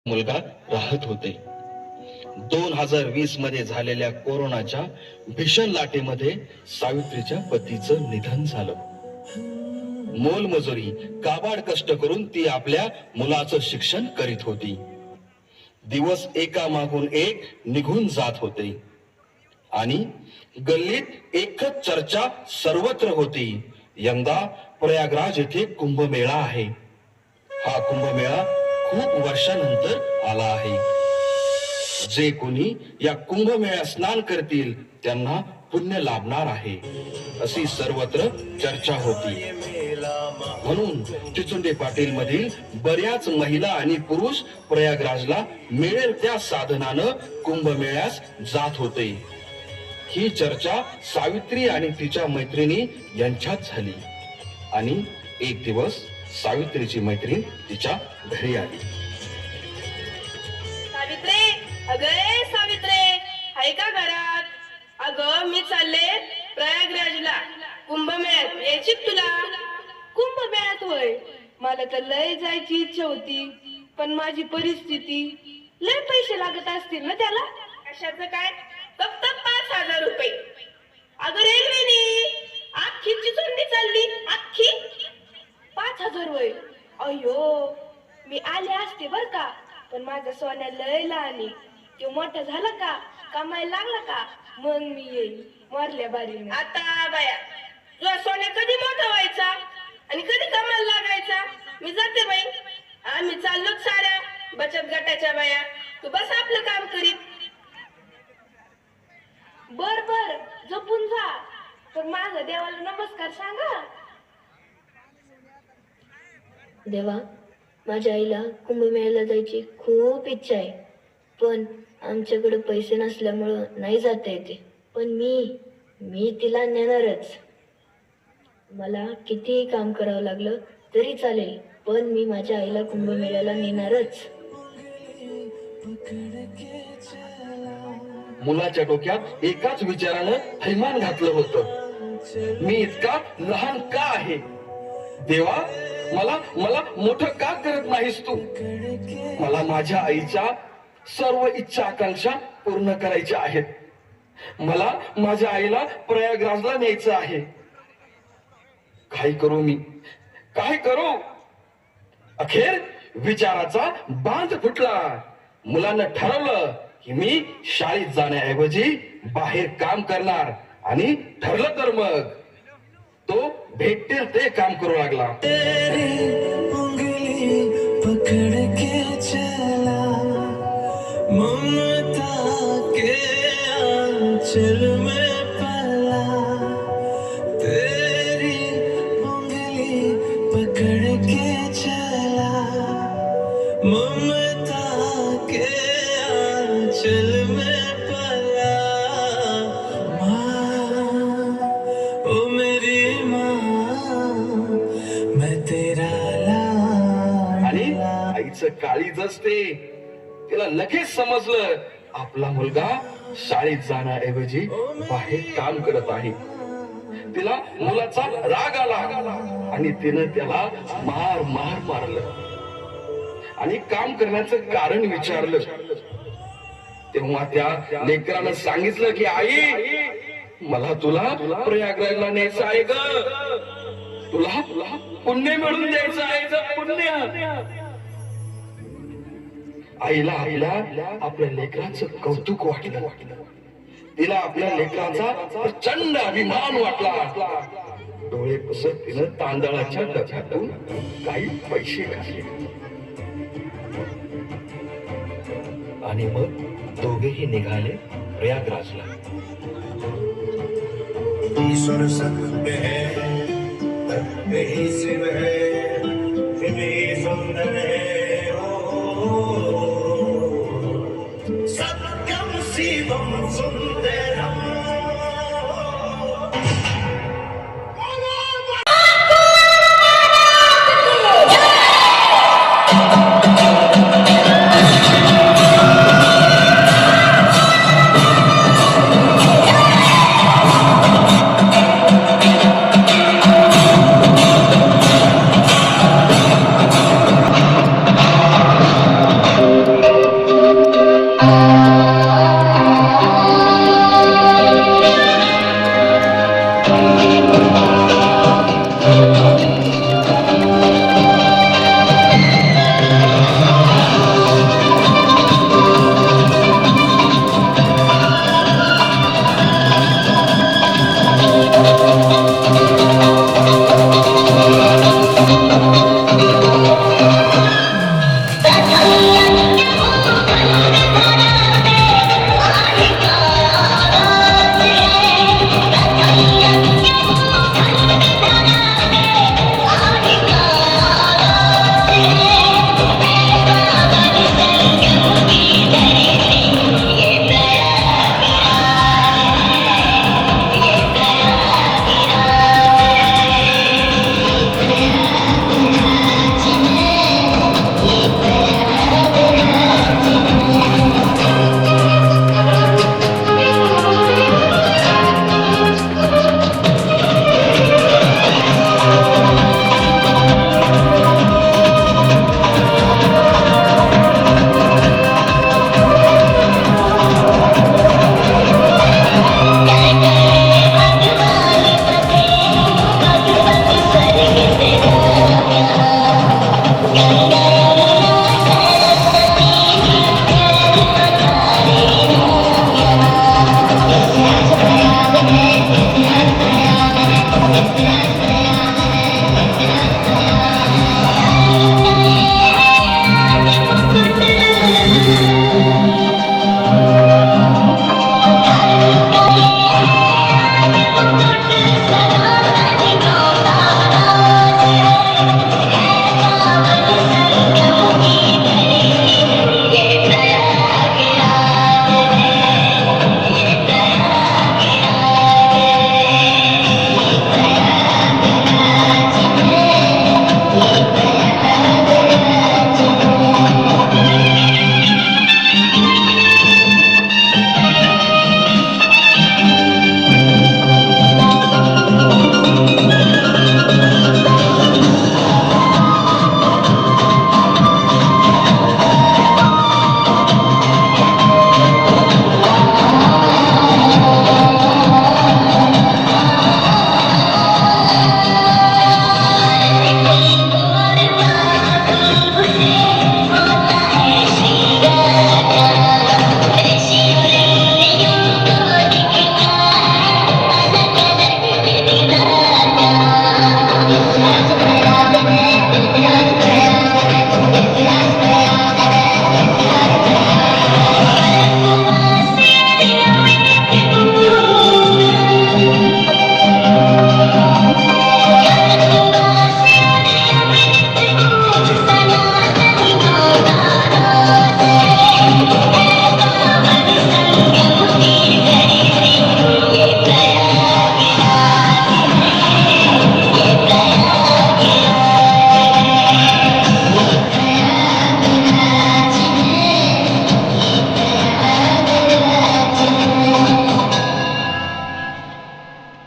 मुलगा राहत होते. 2020 मध्ये झालेल्या कोरोनाच्या भीषण लाटेमध्ये सावित्रीच्या पतीचं निधन झालं. मोलमजुरी काबाड कष्ट करून ती आपल्या मुलाचं शिक्षण करीत होती. दिवस एका मागून एक निघून जात होते आणि गल्लीत एकच चर्चा सर्वत्र होती. यंदा प्रयागराज येथे कुंभमेळा आहे. हा कुंभमेळा खूप वर्षानंतर आला आहे. जे कोणी या कुंभमेळ्यात स्नान करतील त्यांना पुण्य लाभणार आहे अशी सर्वत्र चर्चा होती. म्हणून चिचुंडे पाटील मधील बऱ्याच महिला आणि पुरुष प्रयागराजला मिळेल त्या साधनानं कुंभमेळ्यास जात होते. ही चर्चा सावित्री आणि तिच्या मैत्रिणी यांच्यात झाली आणि एक दिवस सावित्रीची मैत्रीण तिच्या घरी आली. सावित्रे, अगं सावित्रे, आहे का घरात? अगं मी चालले प्रयागराजला कुंभमेळ्यात, यायची तुला? कुंभमेळ्यात होय, मला तर लय जायची इच्छा होती, पण माझी परिस्थिती, लय पैसे लागत असतील ना त्याला. कशाचं काय? फक्त 5,000 रुपये. अगं रेल्वेनी अख्खी चिचुंडी चालली, अख्खी 5,000 होय. अयो, मी आले असते बर का, पण माझा सोन्या लय लहान, तो मोठा झाला का, कमायला लागला का, मग मी येईल मारल्या बारीने. आता बाया, तुझा सोन्या कधी मोठा व्हायचा आणि कधी कमायला लागायचा? मी जाते बाई, आम्ही चाललोच साऱ्या बचत गटाच्या बाया. तू बस आपलं काम करीत. बर बर, जपून जा, पण माझा देवाला नमस्कार सांगा. देवा, माझ्या आईला कुंभमेळ्याला जायची खूप इच्छा आहे, पण आमच्याकडे पैसे नसल्यामुळं नाही जाता येते. पण मी तिला नेणारच. मला कितीही काम करावं लागलं तरी चालेल, पण मी माझ्या आईला कुंभमेळ्याला नेणारच. मुलाच्या डोक्यात एकाच विचारानं थैमान घातलं होतं. मी इतका लहान का आहे? देवा, मला मोठं का करत नाहीस तू? मला माझ्या आईच्या सर्व इच्छा आकांक्षा पूर्ण करायच्या आहेत. मला माझ्या आईला प्रयागराजला न्यायचं आहे. काय करू मी, काय करू? अखेर विचाराचा बांध फुटला. मुलांना ठरवलं की मी शाळेत जाण्याऐवजी बाहेर काम करणार आणि ठरलं तर मग तो भेटेल ते काम करू लागला. पकड़ के चला ममता के आंचल में पला, तेरी उंगली पकड़ के चला ममता के आंचल में पला. माँ, ओ मेरी माँ, मैं तेरा आणि आईचं काळीज असते. तिला लगेच समजलं आपला मुलगा शाळेत जाण्याऐवजी बाहेर काम करत आहे. तिला मुलाचा राग आला आणि तिनं त्याला मारलं आणि काम करण्याचं कारण विचारलं. तेव्हा त्या लेकरानं सांगितलं की आई, मला तुला प्रयागराजला न्यायचं आहे ग. तुला पुण्य मिळून द्यायचं आहे, पुण्य. आईला आपल्या लेकराचं कौतुक वाटलं. तिला आपल्या लेकराचा प्रचंड अभिमान वाटला. डोळे पुसत तिनं तांदळाच्या डब्यातून काही पैसे काढले आणि मग दोघेही निघाले प्रयागराजला. ईश्वर सब में है, यही शिव है.